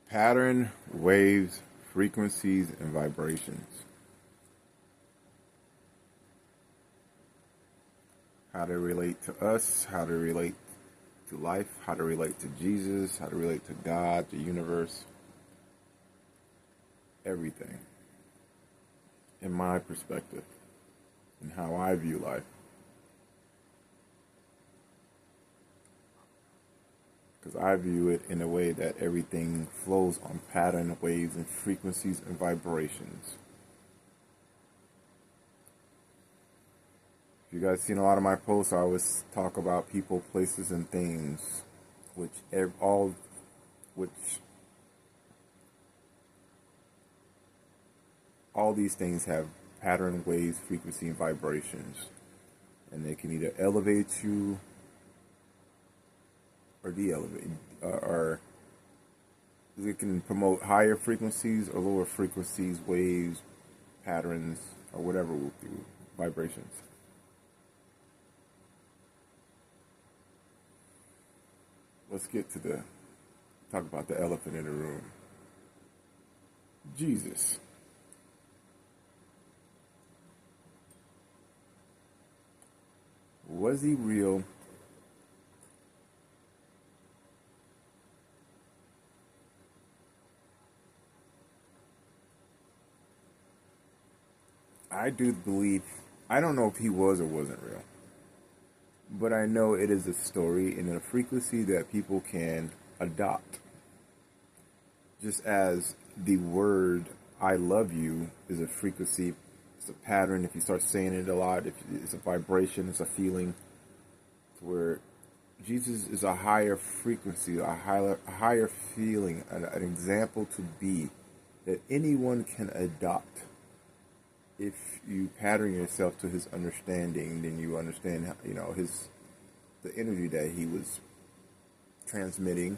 Pattern, waves, frequencies, and vibrations. How they relate to us, how they relate to life, how to relate to Jesus, how to relate to God, the universe, everything. In my perspective, and how I view life. Because I view it in a way that everything flows on pattern, waves, and frequencies and vibrations. If you guys seen a lot of my posts, I always talk about people, places, and things, which all these things have pattern, waves, frequency, and vibrations, and they can either elevate you or de-elevate, or it can promote higher frequencies or lower frequencies, waves, patterns, or whatever will do, vibrations. Let's get to talk about the elephant in the room. Jesus. Was he real? I do believe, I don't know if he was or wasn't real, but I know it is a story and a frequency that people can adopt. Just as the word I love you is a frequency, it's a pattern. If you start saying it a lot, it's a vibration, it's a feeling, where Jesus is a higher frequency, a higher feeling, an example to be that anyone can adopt. If you pattern yourself to his understanding, then you understand, the energy that he was transmitting.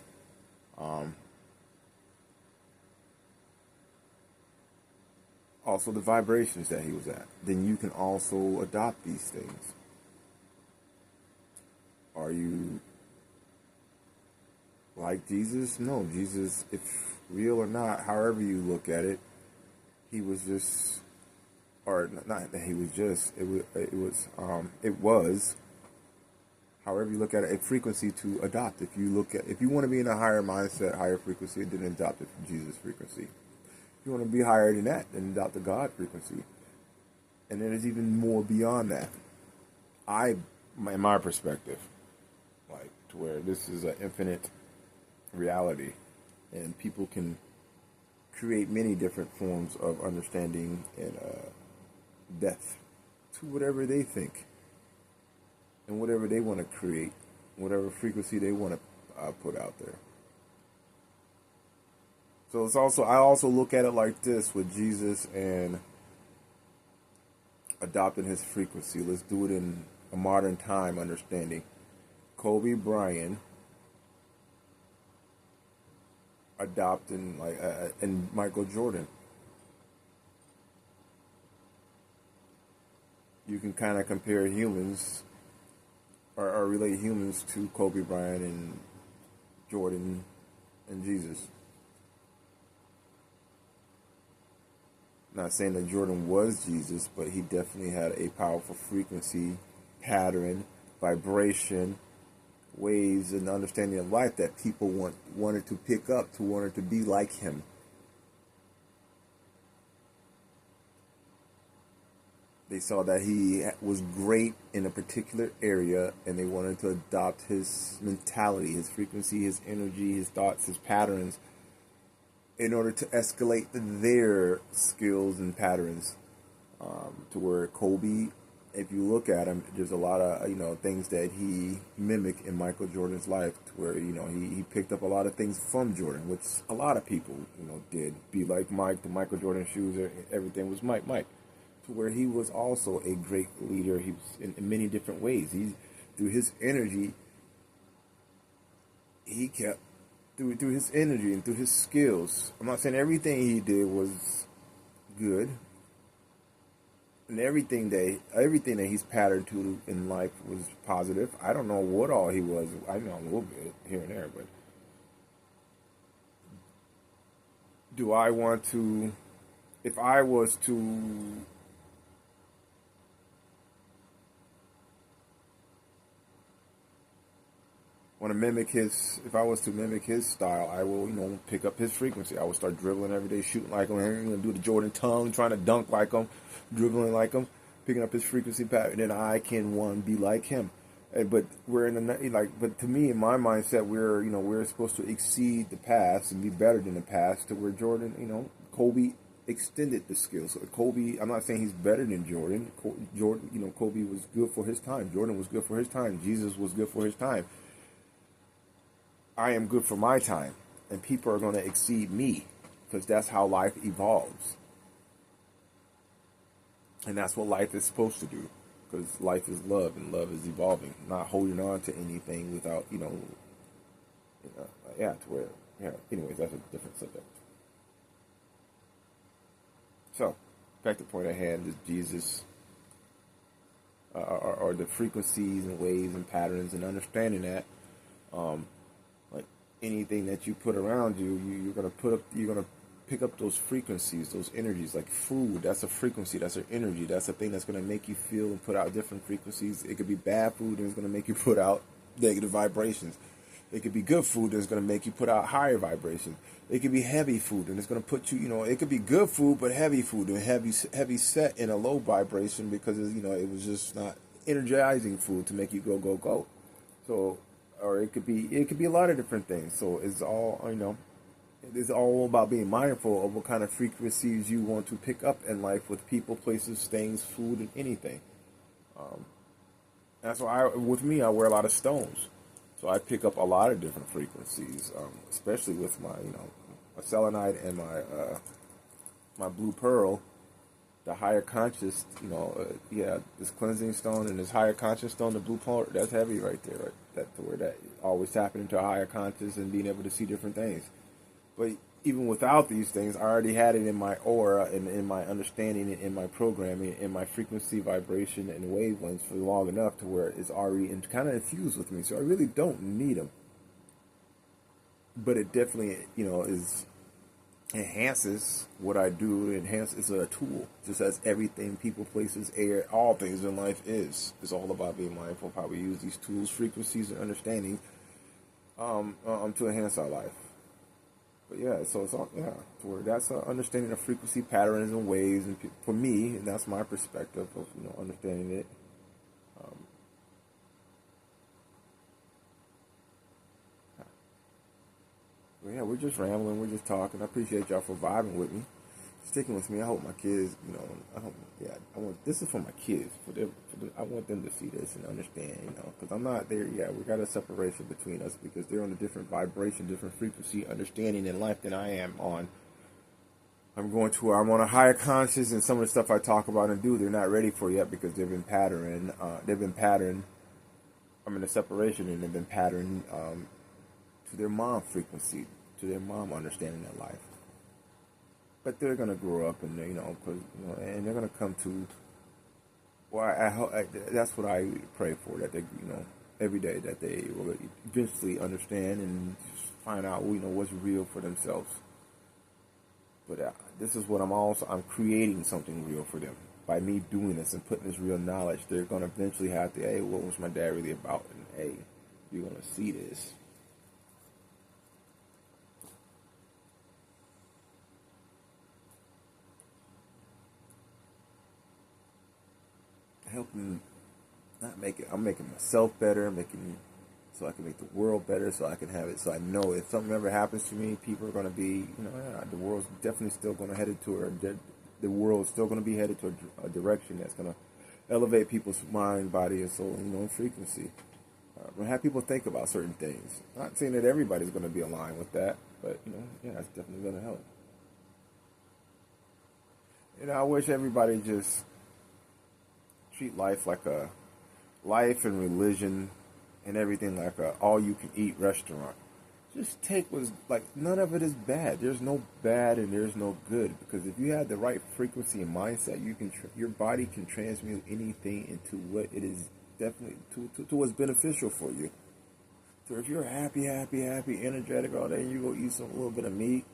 Also the vibrations that he was at. Then you can also adopt these things. Are you like Jesus? No, Jesus, if real or not, however you look at it, he was just, or not that he was just, it was, however you look at it, a frequency to adopt. If you want to be in a higher mindset, higher frequency, then adopt it from Jesus' frequency. If you want to be higher than that, then adopt the God frequency. And then there's even more beyond that. In my perspective, like, to where this is an infinite reality, and people can create many different forms of understanding and depth to whatever they think and whatever they want to create, whatever frequency they want to put out there. So I also look at it like this with Jesus and adopting his frequency. Let's do it in a modern time understanding. Kobe Bryant adopting and Michael Jordan. You can kind of compare humans or relate humans to Kobe Bryant and Jordan and Jesus. Not saying that Jordan was Jesus, but he definitely had a powerful frequency, pattern, vibration, waves, and understanding of life that people wanted to pick up, wanted to be like him. They saw that he was great in a particular area, and they wanted to adopt his mentality, his frequency, his energy, his thoughts, his patterns, in order to escalate their skills and patterns. To where Kobe, if you look at him, there's a lot of things that he mimicked in Michael Jordan's life, to where he picked up a lot of things from Jordan, which a lot of people did. Be like Mike, the Michael Jordan shoes, everything was Mike. To where he was also a great leader. He was in many different ways. Through his energy, he kept through his energy and through his skills. I'm not saying everything he did was good, and everything that he's patterned to in life was positive. I don't know what all he was. I know a little bit here and there, but Do I want to, if I was to want to mimic his, if I was to mimic his style, I will, pick up his frequency. I will start dribbling every day, shooting like him, do the Jordan tongue, trying to dunk like him, dribbling like him, picking up his frequency pattern, and I can be like him. But we're in the but to me, in my mindset, we're supposed to exceed the past and be better than the past. To where Jordan, Kobe extended the skills. So Kobe, I'm not saying he's better than Jordan. Jordan, Kobe was good for his time. Jordan was good for his time. Jesus was good for his time. I am good for my time, and people are going to exceed me because that's how life evolves. And that's what life is supposed to do, because life is love, and love is evolving, not holding on to anything without, to where, anyways, that's a different subject. So, back to the point at hand is Jesus, or the frequencies and waves and patterns, and understanding that, like anything that you put around you, you're gonna pick up those frequencies, those energies. Like food, that's a frequency, that's an energy, that's a thing that's gonna make you feel and put out different frequencies. It could be bad food and it's gonna make you put out negative vibrations. It could be good food that's gonna make you put out higher vibrations. It could be heavy food and it's gonna put you, it could be good food but heavy food, and heavy set in a low vibration because it was just not energizing food to make you go go go. So, or it could be a lot of different things. So it's all it's all about being mindful of what kind of frequencies you want to pick up in life with people, places, things, food, and anything. That's why with me, I wear a lot of stones. So I pick up a lot of different frequencies, especially with my selenite and my blue pearl. The higher conscious, this cleansing stone and this higher conscious stone, the blue pearl, that's heavy right there. Right? That to where that always tapping into a higher conscious and being able to see different things. But even without these things, I already had it in my aura and in my understanding and in my programming, in my frequency, vibration, and wavelengths for long enough to where it's already kind of infused with me. So I really don't need them. But it definitely, enhances what I do. It's a tool, just as everything, people, places, air, all things in life is. It's all about being mindful of how we use these tools, frequencies, and understanding to enhance our life. But yeah, so it's all, to where that's understanding of frequency patterns and waves, and for me, and that's my perspective of understanding it. But yeah, we're just rambling, we're just talking. I appreciate y'all for vibing with me, sticking with me. I hope my kids, this is for my kids. I want them to see this and understand, because I'm not there yet. We got a separation between us because they're on a different vibration, different frequency, understanding in life than I am on. I'm on a higher conscious, and some of the stuff I talk about and do, they're not ready for yet because they've been patterned. I'm in a separation, and they've been patterned to their mom frequency, to their mom understanding their life. But they're gonna grow up, and and they're gonna come to. Well, I hope that's what I pray for, that they, every day that they will eventually understand and find out, what's real for themselves. But this is what I'm creating something real for them by me doing this and putting this real knowledge. They're gonna eventually have to, hey, what was my dad really about? And hey, you're gonna see this. Helping, I'm making myself better, so I can make the world better, so I can have it, so I know if something ever happens to me, people are going to be, the world's definitely still going to the world's still going to be headed to a direction that's going to elevate people's mind, body, and soul, and frequency. We'll have people think about certain things. Not saying that everybody's going to be aligned with that, but, it's definitely going to help. I wish everybody just treat life like life and religion and everything like a all-you-can-eat restaurant. Just take none of it is bad. There's no bad and there's no good, because if you have the right frequency and mindset, your body can transmute anything into what it is definitely to what's beneficial for you. So if you're happy, energetic all day, and you go eat a little bit of meat,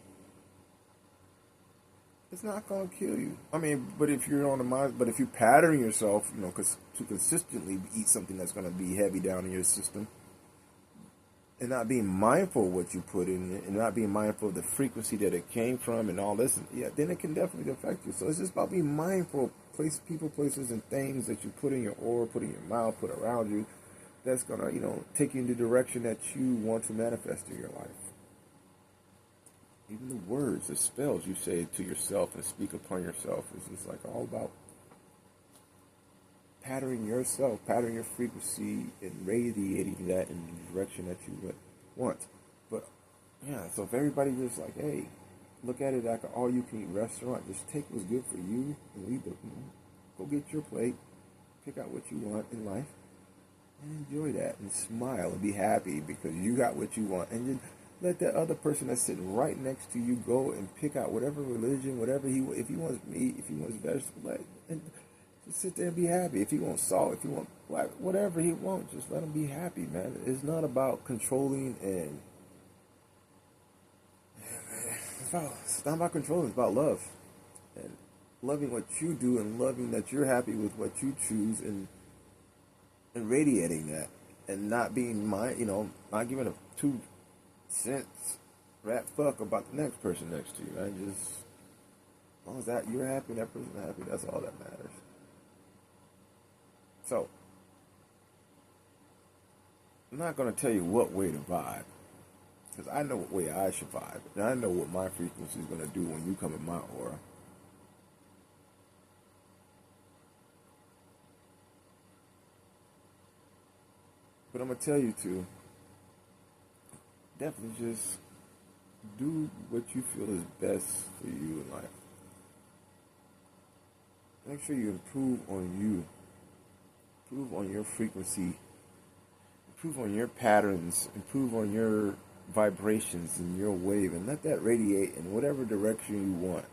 it's not gonna kill you. I mean, but if you're on the mind, but if you pattern yourself, because to consistently eat something that's gonna be heavy down in your system, and not being mindful of what you put in it, and not being mindful of the frequency that it came from, and all this, yeah, then it can definitely affect you. So it's just about being mindful of people, places, and things that you put in your aura, put in your mouth, put around you. That's gonna, take you in the direction that you want to manifest in your life. Even the words, the spells you say to yourself and speak upon yourself is just like all about patterning yourself, patterning your frequency, and radiating that in the direction that you would want. But yeah, so if everybody just like, hey, look at it like an all-you-can-eat restaurant, just take what's good for you and leave go get your plate, pick out what you want in life, and enjoy that, and smile and be happy because you got what you want, and just let that other person that's sitting right next to you go and pick out whatever religion, whatever if he wants meat, if he wants vegetables, and just sit there and be happy. If he wants salt, if he wants black, whatever he wants, just let him be happy, man. It's not about controlling it's not about controlling. It's about love and loving what you do and loving that you're happy with what you choose and radiating that and not being not giving a 2 cents rat fuck about the next person next to you, man. Just as long as that you're happy and that person's happy, that's all that matters. So, I'm not going to tell you what way to vibe, because I know what way I should vibe, and I know what my frequency is going to do when you come in my aura. But I'm going to tell you to definitely just do what you feel is best for you in life. Make sure you improve on you. Improve on your frequency. Improve on your patterns. Improve on your vibrations and your wave. And let that radiate in whatever direction you want.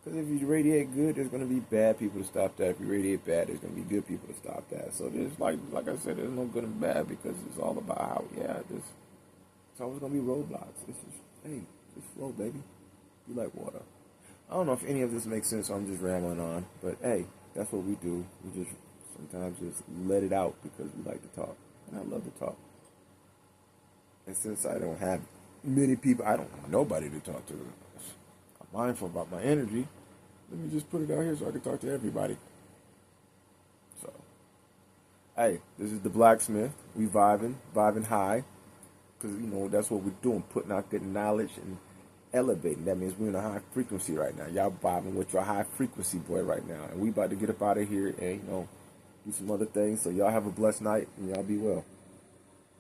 Because if you radiate good, there's going to be bad people to stop that. If you radiate bad, there's going to be good people to stop that. So there's like I said, there's no good and bad because it's all about how, it's always going to be roadblocks. It's just, hey, just flow, baby. Be like water. I don't know if any of this makes sense, so I'm just rambling on. But hey, that's what we do. We just sometimes just let it out because we like to talk. And I love to talk. And since I don't have many people, I don't have nobody to talk to. I'm mindful about my energy. Let me just put it out here so I can talk to everybody. So, hey, this is the Blacksmith. We vibing high. Because, that's what we're doing, putting out good knowledge and elevating. That means we're in a high frequency right now. Y'all vibing with your high frequency boy right now. And we about to get up out of here and, do some other things. So y'all have a blessed night and y'all be well.